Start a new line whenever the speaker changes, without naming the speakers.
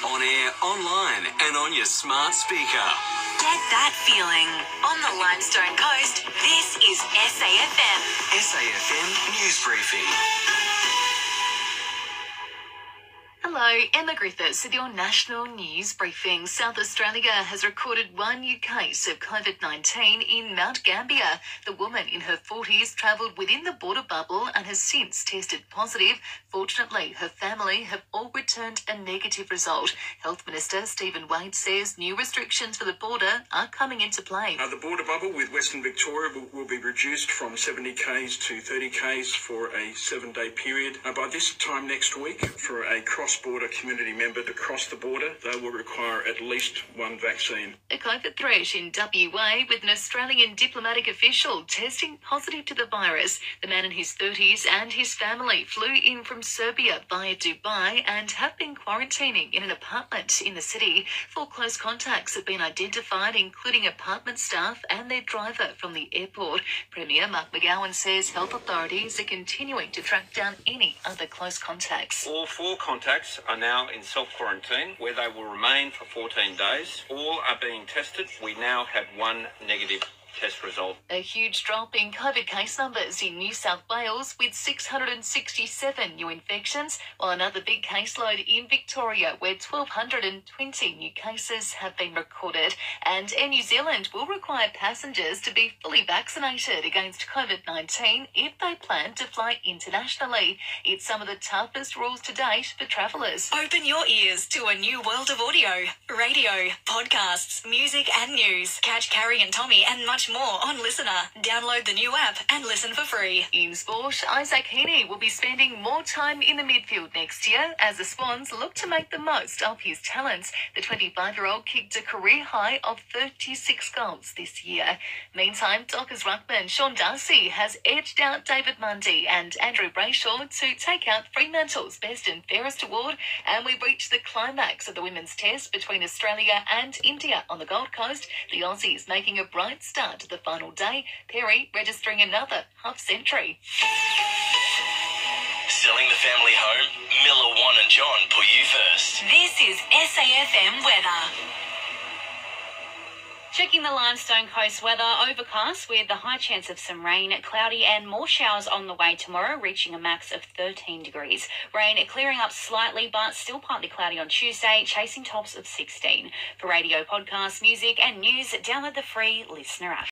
On air, online, and on your smart speaker.
Get that feeling. On the Limestone coast, this is SAFM.
SAFM News Briefing.
Hello, Emma Griffiths with your national news briefing. South Australia has recorded one new case of COVID-19 in Mount Gambier. The woman in her 40s travelled within the border bubble and has since tested positive. Fortunately, her family have all returned a negative result. Health Minister Stephen Wade says new restrictions for the border are coming into play.
The border bubble with Western Victoria will be reduced from 70 k's to 30 k's for a 7-day period. By this time next week, for a cross-border community member to cross the border, they will require at least one vaccine.
A COVID threat in WA with an Australian diplomatic official testing positive to the virus. The man in his 30s and his family flew in from Serbia via Dubai and have been quarantining in an apartment in the city. 4 close contacts have been identified, including apartment staff and their driver from the airport. Premier Mark McGowan says health authorities are continuing to track down any other close contacts.
All 4 contacts are now in self-quarantine, where they will remain for 14 days. All are being tested. We now have 1 negative test result.
A huge drop in COVID case numbers in New South Wales with 667 new infections, while another big caseload in Victoria where 1,220 new cases have been recorded. And Air New Zealand will require passengers to be fully vaccinated against COVID-19 if they plan to fly internationally. It's some of the toughest rules to date for travellers.
Open your ears to a new world of audio, radio, podcasts, music and news. Catch Carrie and Tommy and much more on Listener. Download the new app and listen for free.
In sport, Isaac Heaney will be spending more time in the midfield next year as the Swans look to make the most of his talents. The 25-year-old kicked a career high of 36 goals this year. Meantime, Dockers ruckman Sean Darcy has edged out David Mundy and Andrew Brayshaw to take out Fremantle's Best and Fairest award, and we reached the climax of the women's test between Australia and India on the Gold Coast. The Aussies making a bright start to the final day, Perry registering another half-century.
Selling the family home? Miller, Wan and John put you first.
This is SAFM weather.
Checking the Limestone coast weather, overcast with a high chance of some rain, cloudy and more showers on the way tomorrow, reaching a max of 13 degrees. Rain clearing up slightly, but still partly cloudy on Tuesday, chasing tops of 16. For radio, podcasts, music and news, download the free Listener app.